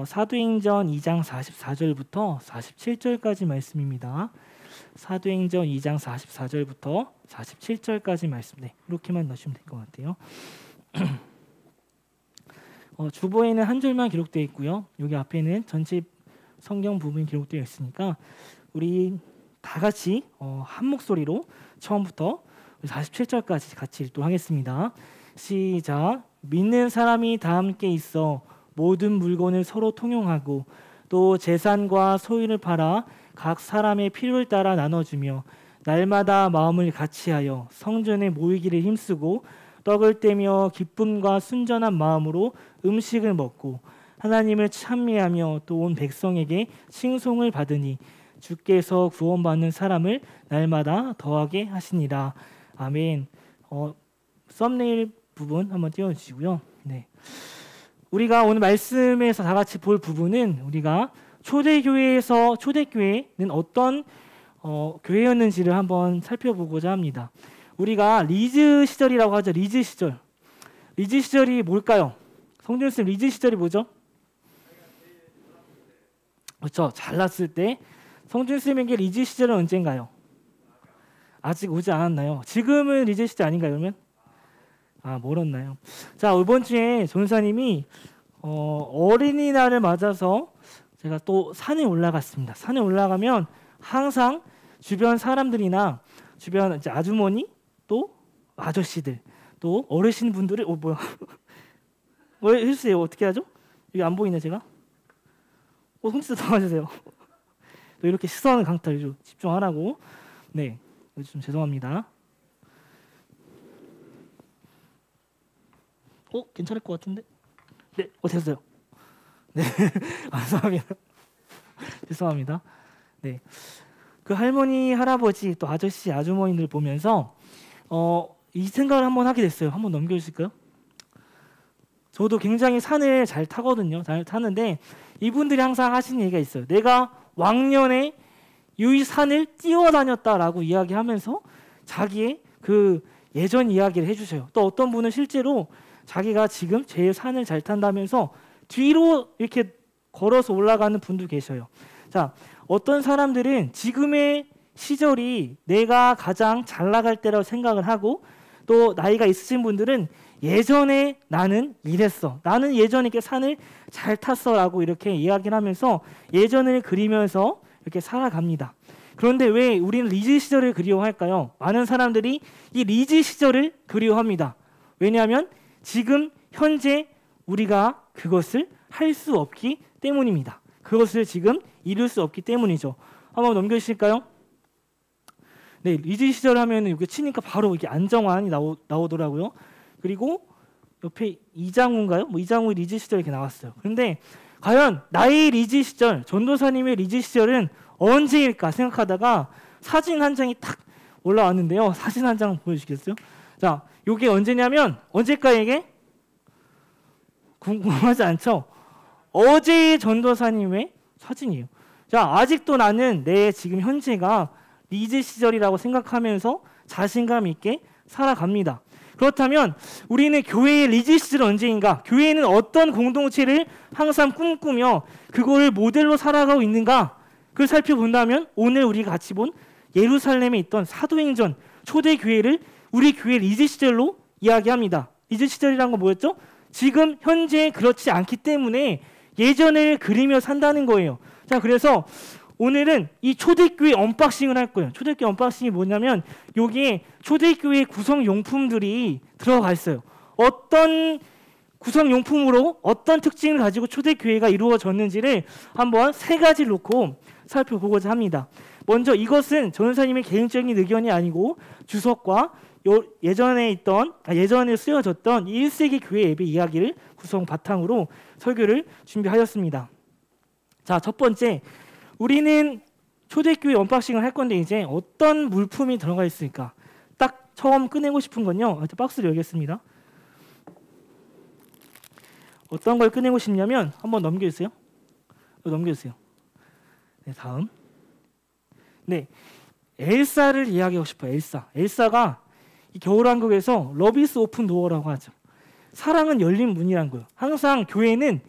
사도행전 2장 44절부터 47절까지 말씀입니다. 사도행전 2장 44절부터 47절까지 말씀. 네, 이렇게만 넣으시면 될 것 같아요. 주보에는 한 줄만 기록되어 있고요. 여기 앞에는 전체 성경 부분이 기록되어 있으니까 우리 다 같이 한 목소리로 처음부터 47절까지 같이 읽도록 하겠습니다. 시작. 믿는 사람이 다 함께 있어 모든 물건을 서로 통용하고 또 재산과 소유를 팔아 각 사람의 필요를 따라 나눠주며 날마다 마음을 같이하여 성전에 모이기를 힘쓰고 떡을 떼며 기쁨과 순전한 마음으로 음식을 먹고 하나님을 찬미하며 또 온 백성에게 칭송을 받으니 주께서 구원받는 사람을 날마다 더하게 하시니라. 아멘. 썸네일 부분 한번 띄워주시고요. 네. 우리가 오늘 말씀에서 다 같이 볼 부분은 우리가 초대교회는 어떤 교회였는지를 한번 살펴보고자 합니다. 우리가 리즈 시절이라고 하죠. 리즈 시절. 리즈 시절이 뭘까요? 성준쌤, 리즈 시절이 뭐죠? 그렇죠. 잘났을 때. 성준쌤에게 리즈 시절은 언젠가요? 아직 오지 않았나요? 지금은 리즈 시절 아닌가요? 그러면? 멀었나요? 자, 이번 주에 전사님이 어린이날을 맞아서 제가 또 산에 올라갔습니다. 산에 올라가면 항상 주변 사람들이나 주변 이제 아주머니 또 아저씨들 또 어르신분들이 뭐야? 왜 해주세요? 어떻게 하죠? 여기 안 보이네 제가. 손짓 더 해주세요. 또 이렇게 시선 강탈 좀 집중하라고. 네, 좀 죄송합니다. 괜찮을 것 같은데? 네, 됐어요. 네, 감사합니다. 죄송합니다. 네, 그 할머니, 할아버지, 또 아저씨, 아주머니들 보면서 이 생각을 한번 하게 됐어요. 한번 넘겨주실까요? 저도 굉장히 산을 잘 타거든요. 잘 타는데 이분들이 항상 하시는 얘기가 있어요. 내가 왕년에 이 산을 뛰어다녔다라고 이야기하면서 자기의 그 예전 이야기를 해주셔요. 또 어떤 분은 실제로 자기가 지금 제일 산을 잘 탄다면서 뒤로 이렇게 걸어서 올라가는 분도 계셔요. 자, 어떤 사람들은 지금의 시절이 내가 가장 잘 나갈 때라고 생각을 하고 또 나이가 있으신 분들은 예전에 나는 이랬어. 나는 예전에 이렇게 산을 잘 탔어라고 이렇게 이야기를 하면서 예전을 그리면서 이렇게 살아갑니다. 그런데 왜 우리는 리즈 시절을 그리워할까요? 많은 사람들이 이 리즈 시절을 그리워합니다. 왜냐하면 지금 현재 우리가 그것을 할 수 없기 때문입니다. 그것을 지금 이룰 수 없기 때문이죠. 한번 넘겨주실까요? 네, 리즈 시절 하면 이렇게 치니까 바로 이렇게 안정환이 나오더라고요. 그리고 옆에 이장우인가요? 이장우 리즈 시절 이렇게 나왔어요. 그런데 과연 나의 리즈 시절, 전도사님의 리즈 시절은 언제일까 생각하다가 사진 한 장이 딱 올라왔는데요. 사진 한 장 보여주시겠어요? 자, 이게 언제냐면 언제일까 이게? 궁금하지 않죠? 어제의 전도사님의 사진이에요. 자, 아직도 나는 내 지금 현재가 리즈 시절이라고 생각하면서 자신감 있게 살아갑니다. 그렇다면 우리는 교회의 리즈 시절은 언제인가? 교회는 어떤 공동체를 항상 꿈꾸며 그거를 모델로 살아가고 있는가? 그걸 살펴본다면 오늘 우리가 같이 본 예루살렘에 있던 사도행전 초대교회를 우리 교회 리즈 시절로 이야기합니다. 리즈 시절이란 건 뭐였죠? 지금 현재 그렇지 않기 때문에 예전을 그리며 산다는 거예요. 자, 그래서 오늘은 이 초대교회 언박싱을 할 거예요. 초대교회 언박싱이 뭐냐면 여기에 초대교회 구성용품들이 들어가 있어요. 어떤 구성용품으로 어떤 특징을 가지고 초대교회가 이루어졌는지를 한번 세 가지를 놓고 살펴보고자 합니다. 먼저 이것은 전도사님의 개인적인 의견이 아니고 주석과 예전에 쓰여졌던 1세기 교회 예배 이야기를 구성 바탕으로 설교를 준비하였습니다. 자, 첫 번째, 우리는 초대교회 언박싱을 할 건데 이제 어떤 물품이 들어가 있을까? 딱 처음 꺼내고 싶은 건요. 박스를 열겠습니다. 어떤 걸 꺼내고 싶냐면 한번 넘겨주세요. 넘겨주세요. 네, 다음. 네, 엘사를 이야기하고 싶어요. 엘사가 이 겨울왕국에서 러브 이즈 오픈 도어라고 하죠. 사랑은 열린 문이란 거예요. 항상 교회는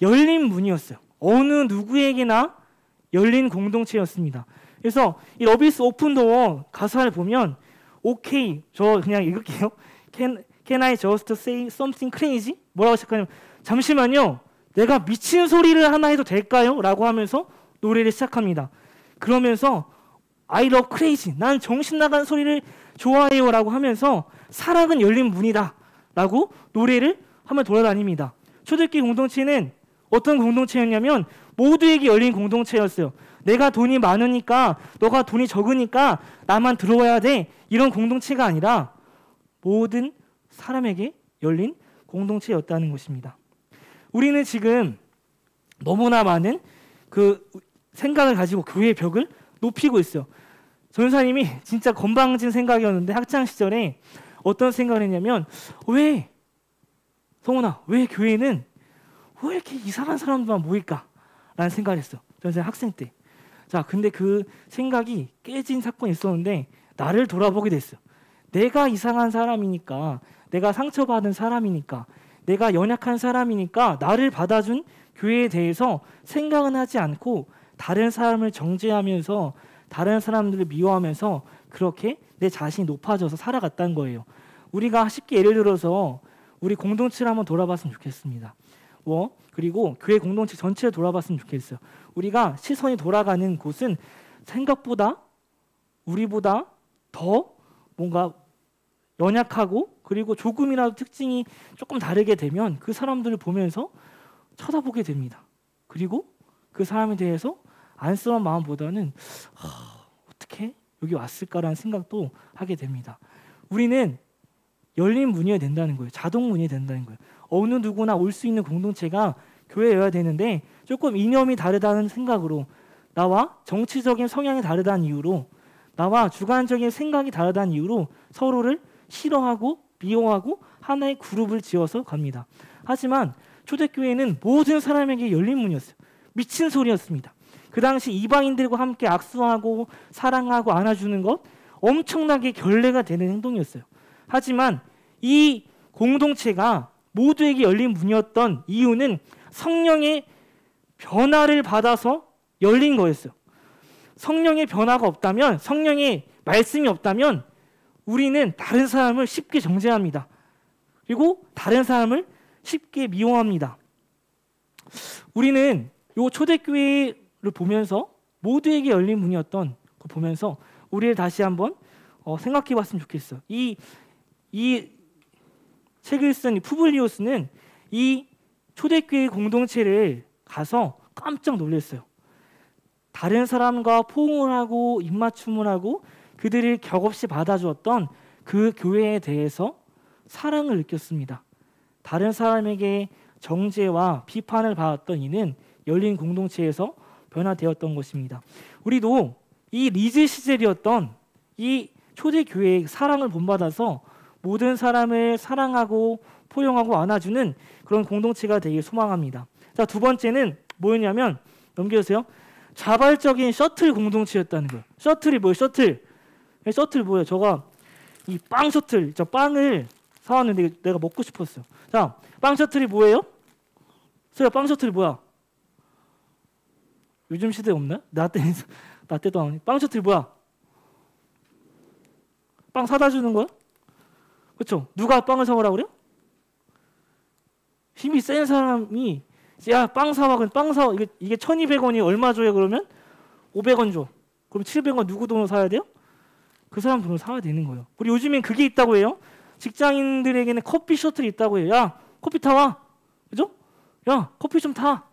열린 문이었어요. 어느 누구에게나 열린 공동체였습니다. 그래서 이 러브 이즈 오픈 도어 가사를 보면 오케이, 저 그냥 읽을게요. Can I just say something crazy? 뭐라고 시작하냐면 잠시만요. 내가 미친 소리를 하나 해도 될까요? 라고 하면서 노래를 시작합니다. 그러면서 I love crazy. 난 정신 나간 소리를 좋아해요. 라고 하면서 사랑은 열린 문이다. 라고 노래를 하며 돌아다닙니다. 초대교회 공동체는 어떤 공동체였냐면 모두에게 열린 공동체였어요. 내가 돈이 많으니까 너가 돈이 적으니까 나만 들어와야 돼. 이런 공동체가 아니라 모든 사람에게 열린 공동체였다는 것입니다. 우리는 지금 너무나 많은 그 생각을 가지고 교회의 벽을 높이고 있어요. 전사님이 진짜 건방진 생각이었는데 학창 시절에 어떤 생각을 했냐면 왜 성훈아 왜 교회는 왜 이렇게 이상한 사람들만 모일까? 라는 생각을 했어. 전사 학생 때. 자, 근데 그 생각이 깨진 사건이 있었는데 나를 돌아보게 됐어. 내가 이상한 사람이니까, 내가 상처받은 사람이니까, 내가 연약한 사람이니까 나를 받아준 교회에 대해서 생각은 하지 않고 다른 사람을 정죄하면서 다른 사람들을 미워하면서 그렇게 내 자신이 높아져서 살아갔다는 거예요. 우리가 쉽게 예를 들어서 우리 공동체를 한번 돌아봤으면 좋겠습니다. 그리고 교회 공동체 전체를 돌아봤으면 좋겠어요. 우리가 시선이 돌아가는 곳은 생각보다 우리보다 더 뭔가 연약하고 그리고 조금이라도 특징이 조금 다르게 되면 그 사람들을 보면서 쳐다보게 됩니다. 그리고 그 사람에 대해서 안쓰러운 마음보다는 어떻게 여기 왔을까라는 생각도 하게 됩니다. 우리는 열린 문이어야 된다는 거예요. 자동 문이 된다는 거예요. 어느 누구나 올 수 있는 공동체가 교회여야 되는데 조금 이념이 다르다는 생각으로 나와 정치적인 성향이 다르다는 이유로 나와 주관적인 생각이 다르다는 이유로 서로를 싫어하고 미워하고 하나의 그룹을 지어서 갑니다. 하지만 초대교회는 모든 사람에게 열린 문이었어요. 미친 소리였습니다. 그 당시 이방인들과 함께 악수하고 사랑하고 안아주는 것 엄청나게 결례가 되는 행동이었어요. 하지만 이 공동체가 모두에게 열린 문이었던 이유는 성령의 변화를 받아서 열린 거였어요. 성령의 변화가 없다면, 성령의 말씀이 없다면 우리는 다른 사람을 쉽게 정죄합니다. 그리고 다른 사람을 쉽게 미워합니다. 우리는 이 초대교회를 보면서 모두에게 열린 문이었던 거 보면서 우리를 다시 한번 생각해 봤으면 좋겠어요. 이 책을 쓴 푸블리오스는 이 초대교회 공동체를 가서 깜짝 놀랐어요. 다른 사람과 포옹을 하고 입맞춤을 하고 그들을 격없이 받아주었던 그 교회에 대해서 사랑을 느꼈습니다. 다른 사람에게 정죄와 비판을 받았던 이는 열린 공동체에서 변화되었던 것입니다. 우리도 이 리즈 시절이었던 이 초대교회의 사랑을 본받아서 모든 사람을 사랑하고 포용하고 안아주는 그런 공동체가 되길 소망합니다. 자, 두 번째는 뭐였냐면 넘겨주세요. 자발적인 셔틀 공동체였다는 거예요. 셔틀이 뭐예요? 셔틀 뭐예요? 저가 이 빵 셔틀, 저 빵을 사왔는데 내가 먹고 싶었어요. 자, 빵 셔틀이 뭐예요? 빵 셔틀이 뭐야? 요즘 시대에 없나요? 나 때도 안. 빵 셔틀이 뭐야? 빵 사다 주는 거야? 그렇죠? 누가 빵을 사오라고 그래요? 힘이 센 사람이 야, 빵 사와. 그럼 빵 사와. 이게 1,200원이 얼마 줘요? 그러면 500원 줘. 그럼 700원 누구 돈으로 사야 돼요? 그 사람 돈으로 사야 되는 거예요. 우리 요즘엔 그게 있다고 해요. 직장인들에게는 커피 셔틀이 있다고 해요. 야, 커피 타와. 그죠? 야, 커피 좀 타.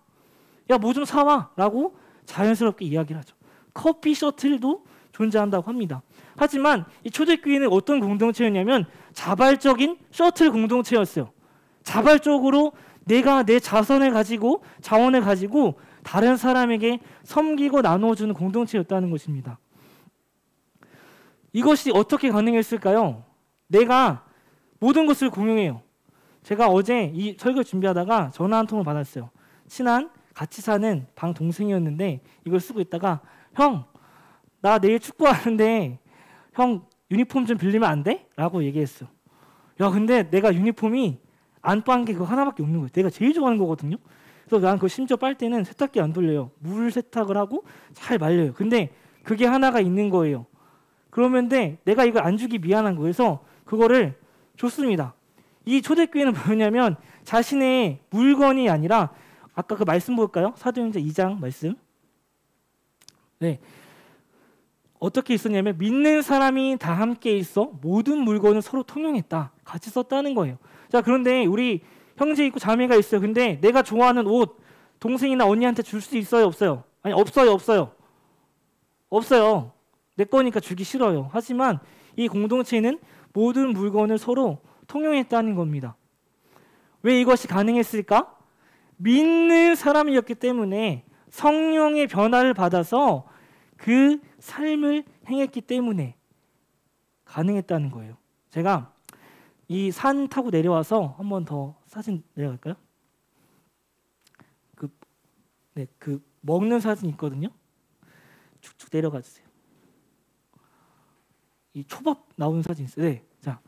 야, 뭐 좀 사와. 라고 자연스럽게 이야기를 하죠. 커피 셔틀도 존재한다고 합니다. 하지만 이 초대교회는 어떤 공동체였냐면 자발적인 셔틀 공동체였어요. 자발적으로 내가 내 자선을 가지고 자원을 가지고 다른 사람에게 섬기고 나눠주는 공동체였다는 것입니다. 이것이 어떻게 가능했을까요? 내가 모든 것을 공유해요. 제가 어제 이 설교 준비하다가 전화 한 통을 받았어요. 친한 같이 사는 방 동생이었는데 이걸 쓰고 있다가 형, 나 내일 축구하는데 형 유니폼 좀 빌리면 안 돼? 라고 얘기했어. 야, 근데 내가 유니폼이 안방한 게 그거 하나밖에 없는 거예요. 내가 제일 좋아하는 거거든요. 그래서 난 그 심지어 빨대는 세탁기 안 돌려요. 물 세탁을 하고 잘 말려요. 근데 그게 하나가 있는 거예요. 그러면 내가 이걸 안 주기 미안한 거예요. 그래서 그거를 줬습니다. 이 초대교회는 뭐냐면 자신의 물건이 아니라 아까 그 말씀 볼까요? 사도행전 2장 말씀. 네. 어떻게 있었냐면 믿는 사람이 다 함께 있어 모든 물건을 서로 통용했다. 같이 썼다는 거예요. 자, 그런데 우리 형제 있고 자매가 있어요. 근데 내가 좋아하는 옷 동생이나 언니한테 줄 수 있어요? 없어요? 아니, 없어요. 내 거니까 주기 싫어요. 하지만 이 공동체는 모든 물건을 서로 통용했다는 겁니다. 왜 이것이 가능했을까? 믿는 사람이었기 때문에 성령의 변화를 받아서 그 삶을 행했기 때문에 가능했다는 거예요. 제가 이 산 타고 내려와서 한 번 더 사진 내려갈까요? 그 먹는 사진 있거든요. 쭉쭉 내려가 주세요. 이 초밥 나오는 사진 있어요. 네. 자,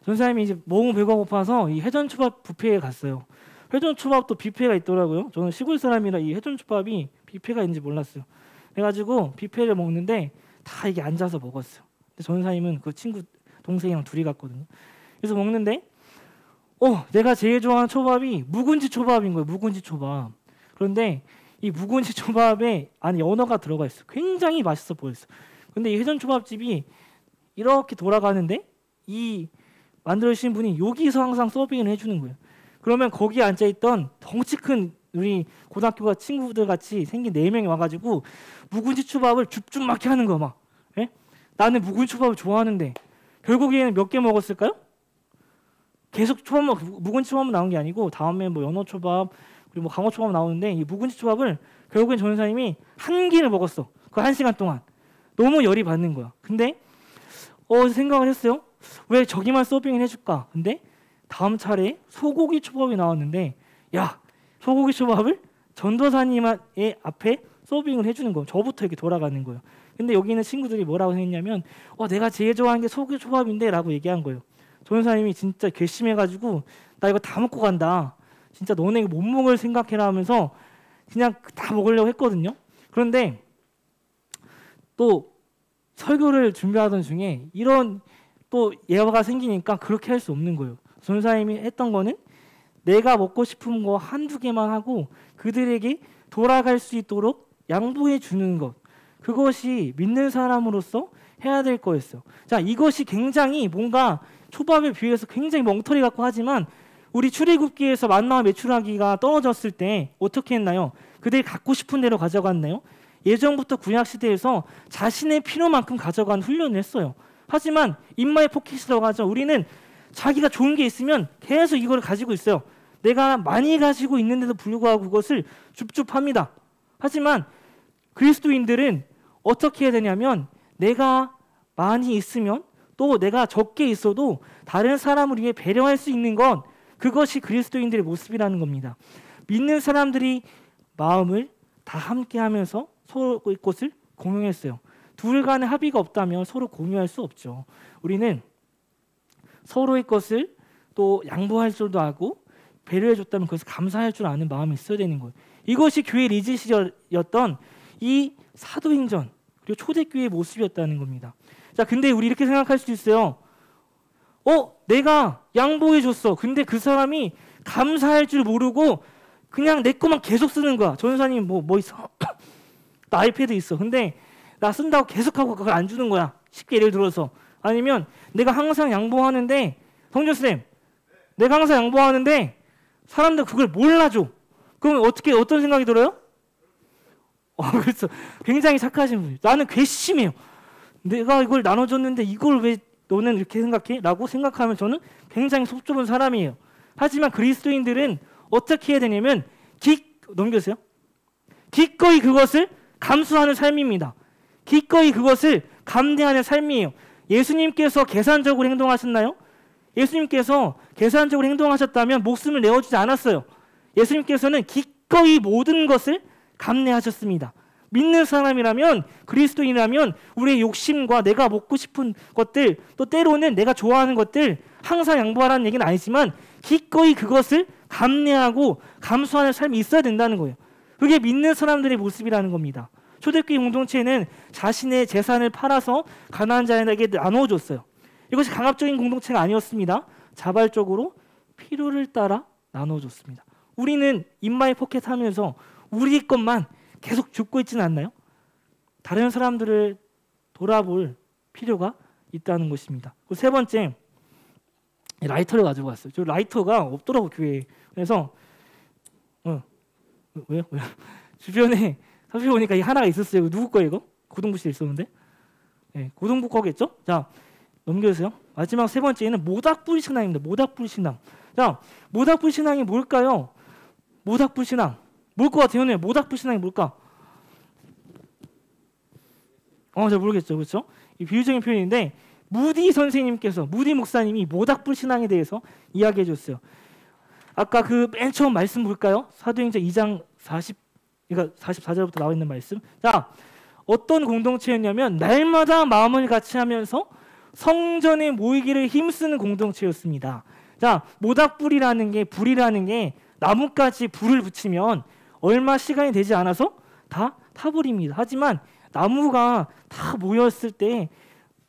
전사님이 이제 너무 배가 고파서 이 회전초밥 뷔페에 갔어요. 회전초밥도 뷔페가 있더라고요. 저는 시골 사람이라 이 회전초밥이 뷔페가 있는지 몰랐어요. 그래가지고 뷔페를 먹는데 다 이게 앉아서 먹었어요. 근데 전사님은 그 친구 동생이랑 둘이 갔거든요. 그래서 먹는데 내가 제일 좋아하는 초밥이 묵은지 초밥인 거예요. 묵은지 초밥. 그런데 이 묵은지 초밥에 안에 연어가 들어가 있어요. 굉장히 맛있어 보였어요. 근데 이 회전초밥집이 이렇게 돌아가는데 이 만들어주신 분이 여기서 항상 서빙을 해주는 거예요. 그러면 거기에 앉아있던 덩치 큰 우리 고등학교 친구들 같이 생긴 4명이 와가지고 묵은지 초밥을 줍줍 맞게 하는 거야. 막. 예? 나는 묵은지 초밥을 좋아하는데 결국에는 몇 개 먹었을까요? 계속 묵은지 초밥만 나온 게 아니고 다음에 뭐 연어 초밥 그리고 뭐 강어 초밥 나오는데 이 묵은지 초밥을 결국엔 전사님이 1개를 먹었어. 그 1시간 동안. 너무 열이 받는 거야. 근데 생각을 했어요. 왜 저기만 서빙을 해줄까? 근데 다음 차례에 소고기 초밥이 나왔는데 야, 소고기 초밥을 전도사님의 앞에 서빙을 해주는 거예요. 저부터 이렇게 돌아가는 거예요. 근데 여기 있는 친구들이 뭐라고 했냐면 내가 제일 좋아하는 게 소고기 초밥인데 라고 얘기한 거예요. 전도사님이 진짜 괘씸해가지고 나 이거 다 먹고 간다. 진짜 너네 못 먹을 생각해라 하면서 그냥 다 먹으려고 했거든요. 그런데 또 설교를 준비하던 중에 이런 또 예화가 생기니까 그렇게 할 수 없는 거예요. 전도사님이 했던 거는 내가 먹고 싶은 거 1-2개만 하고 그들에게 돌아갈 수 있도록 양보해 주는 것. 그것이 믿는 사람으로서 해야 될 거였어요. 자, 이것이 굉장히 뭔가 초밥에 비해서 굉장히 멍터리 같고 하지만 우리 출애굽기에서 만나와 메추라기가 떨어졌을 때 어떻게 했나요? 그들이 갖고 싶은 대로 가져갔나요? 예전부터 구약시대에서 자신의 필요만큼 가져간 훈련을 했어요. 하지만 인마의 포켓이라고 하죠. 우리는 자기가 좋은 게 있으면 계속 이걸 가지고 있어요. 내가 많이 가지고 있는데도 불구하고 그것을 줍줍합니다. 하지만 그리스도인들은 어떻게 해야 되냐면 내가 많이 있으면 또 내가 적게 있어도 다른 사람을 위해 배려할 수 있는 건 그것이 그리스도인들의 모습이라는 겁니다. 믿는 사람들이 마음을 다 함께 하면서 서로의 것을 공유했어요. 둘 간의 합의가 없다면 서로 공유할 수 없죠. 우리는 서로의 것을 또 양보할 줄도 알고 배려해 줬다면 그것을 감사할 줄 아는 마음이 있어야 되는 거예요. 이것이 교회 리즈 시절이었던 이 사도행전 그리고 초대교회의 모습이었다는 겁니다. 자, 근데 우리 이렇게 생각할 수도 있어요. 내가 양보해 줬어. 근데 그 사람이 감사할 줄 모르고 그냥 내 것만 계속 쓰는 거야. 전도사님 뭐 있어? 나 아이패드 있어. 근데 나 쓴다고 계속하고 그걸 안 주는 거야. 쉽게 예를 들어서. 아니면 내가 항상 양보하는데 성전쌤 내가 항상 양보하는데 사람들 그걸 몰라줘. 그럼 어떤 생각이 들어요? 그렇죠. 굉장히 착하신 분이에요. 나는 괘씸해요. 내가 이걸 나눠줬는데 이걸 왜 너는 이렇게 생각해? 라고 생각하면 저는 굉장히 속 좁은 사람이에요. 하지만 그리스도인들은 어떻게 해야 되냐면 넘겨주세요. 기꺼이 그것을 감수하는 삶입니다. 기꺼이 그것을 감내하는 삶이에요. 예수님께서 계산적으로 행동하셨나요? 예수님께서 계산적으로 행동하셨다면 목숨을 내어주지 않았어요. 예수님께서는 기꺼이 모든 것을 감내하셨습니다. 믿는 사람이라면 그리스도인이라면 우리의 욕심과 내가 먹고 싶은 것들 또 때로는 내가 좋아하는 것들 항상 양보하라는 얘기는 아니지만 기꺼이 그것을 감내하고 감수하는 삶이 있어야 된다는 거예요. 그게 믿는 사람들의 모습이라는 겁니다. 초대교회 공동체는 자신의 재산을 팔아서 가난한 자에게 나누어줬어요. 이것이 강압적인 공동체가 아니었습니다. 자발적으로 필요를 따라 나눠줬습니다. 우리는 인마이 포켓하면서 우리 것만 계속 줍고 있지는 않나요? 다른 사람들을 돌아볼 필요가 있다는 것입니다. 세 번째, 라이터를 가지고 왔어요. 저 라이터가 없더라고 교회에. 그래서 왜요? 주변에 살펴보니까 이 하나가 있었어요. 이거 누구 거예요? 이거? 고등부실에 있었는데. 네, 고등부 거겠죠? 자, 넘겨주세요. 마지막 세 번째는 모닥불 신앙입니다. 모닥불 신앙. 자, 모닥불 신앙이 뭘까요? 모닥불 신앙. 뭘 것 같아요? 모닥불 신앙이 뭘까? 잘 모르겠죠. 그렇죠? 이 비유적인 표현인데 무디 선생님께서, 무디 목사님이 모닥불 신앙에 대해서 이야기해 줬어요. 아까 그 맨 처음 말씀 볼까요? 사도행전 2장 44절부터 나와 있는 말씀. 자, 어떤 공동체였냐면 날마다 마음을 같이 하면서 성전에 모이기를 힘쓰는 공동체였습니다. 자, 모닥불이라는 게, 불이라는 게 나뭇가지 불을 붙이면 얼마 시간이 되지 않아서 다 타버립니다. 하지만 나무가 다 모였을 때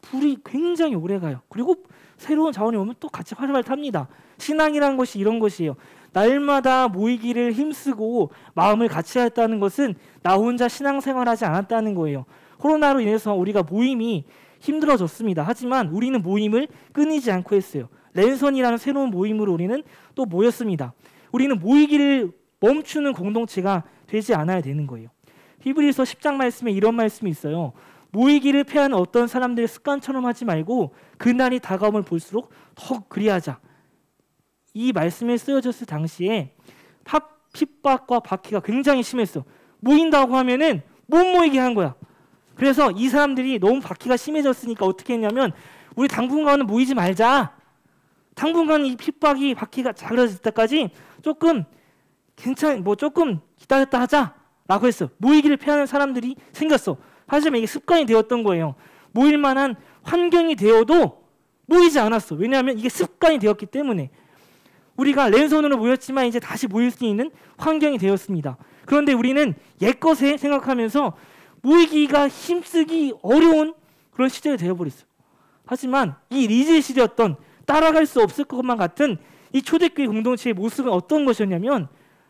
불이 굉장히 오래 가요. 그리고 새로운 자원이 오면 또 같이 활활 탑니다. 신앙이라는 것이 이런 것이에요. 날마다 모이기를 힘쓰고 마음을 같이 했다는 것은 나 혼자 신앙생활하지 않았다는 거예요. 코로나로 인해서 우리가 모임이 힘들어졌습니다. 하지만 우리는 모임을 끊이지 않고 했어요. 랜선이라는 새로운 모임으로 우리는 또 모였습니다. 우리는 모이기를 멈추는 공동체가 되지 않아야 되는 거예요. 히브리서 10장 말씀에 이런 말씀이 있어요. 모이기를 패하는 어떤 사람들의 습관처럼 하지 말고 그날이 다가옴을 볼수록 더 그리하자. 이 말씀이 쓰여졌을 당시에 핍박과 박해가 굉장히 심했어. 모인다고 하면은 못 모이게 한 거야. 그래서 이 사람들이 너무 박해가 심해졌으니까 어떻게 했냐면 우리 당분간은 모이지 말자. 당분간 이 핍박이 박해가 자그러질 때까지 조금 조금 기다렸다 하자라고 했어. 모이기를 피하는 사람들이 생겼어. 하지만 이게 습관이 되었던 거예요. 모일 만한 환경이 되어도 모이지 않았어. 왜냐하면 이게 습관이 되었기 때문에. 우리가 랜선으로 모였지만 이제 다시 모일 수 있는 환경이 되었습니다. 그런데 우리는 옛것에 생각하면서 모이기가 힘쓰기 어려운 그런 시절이 되어버렸어요. 하지만 이 리즈의 시대였던 따라갈 수 없을 것만 같은 이 초대교회 공동체의 모습은 어떤 것이었냐면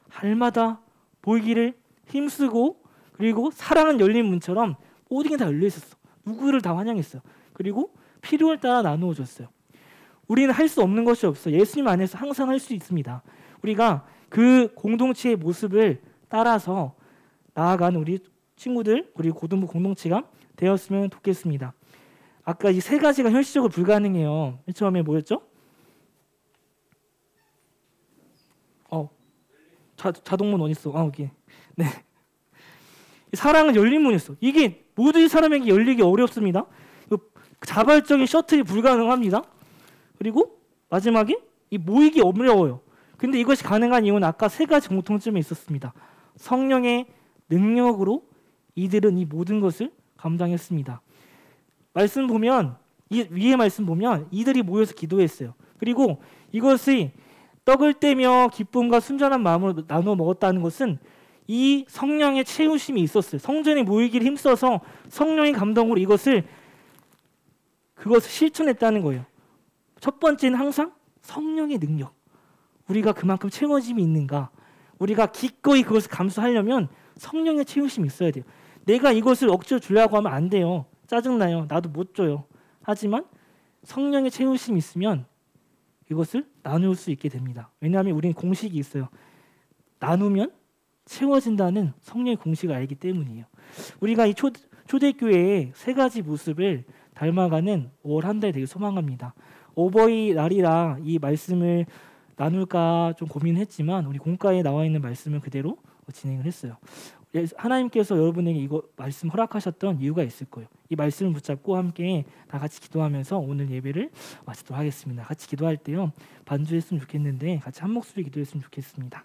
할마다 모이기를 힘쓰고 그리고 사랑은 열린 문처럼 모든 게 다 열려 있었어. 누구를 다 환영했어요. 그리고 필요에 따라 나누어 줬어요. 우리는 할 수 없는 것이 없어. 예수님 안에서 항상 할 수 있습니다. 우리가 그 공동체의 모습을 따라서 나아가는 우리 친구들 그리고 고등부 공동체가 되었으면 좋겠습니다. 아까 이 세 가지가 현실적으로 불가능해요. 맨 처음에 뭐였죠? 자동문 어디 있어? 여기. 네. 사랑은 열린 문이었어. 이게 모든 사람에게 열리기 어렵습니다. 자발적인 셔틀이 불가능합니다. 그리고 마지막에 이 모이기 어려워요. 근데 이것이 가능한 이유는 아까 세 가지 공통점이 있었습니다. 성령의 능력으로 이들은 이 모든 것을 감당했습니다. 말씀 보면 위에 말씀 보면 이들이 모여서 기도했어요. 그리고 이것이 떡을 떼며 기쁨과 순전한 마음으로 나누어 먹었다는 것은 이 성령의 채우심이 있었어요. 성전에 모이기를 힘써서 성령의 감동으로 그것을 실천했다는 거예요. 첫 번째는 항상 성령의 능력. 우리가 그만큼 채워짐이 있는가? 우리가 기꺼이 그것을 감수하려면 성령의 채우심이 있어야 돼요. 내가 이것을 억지로 주려고 하면 안 돼요. 짜증나요. 나도 못 줘요. 하지만 성령의 채우심이 있으면 이것을 나눌 수 있게 됩니다. 왜냐하면 우리는 공식이 있어요. 나누면 채워진다는 성령의 공식을 알기 때문이에요. 우리가 이 초대교회의 세 가지 모습을 닮아가는 5월 한 달 되게 소망합니다. 어버이날이라 이 말씀을 나눌까 좀 고민했지만 우리 공과에 나와 있는 말씀을 그대로 진행을 했어요. 하나님께서 여러분에게 이거 말씀 허락하셨던 이유가 있을 거예요. 이 말씀을 붙잡고 함께 다 같이 기도하면서 오늘 예배를 마치도록 하겠습니다. 같이 기도할 때요. 반주했으면 좋겠는데 같이 한 목소리 기도했으면 좋겠습니다.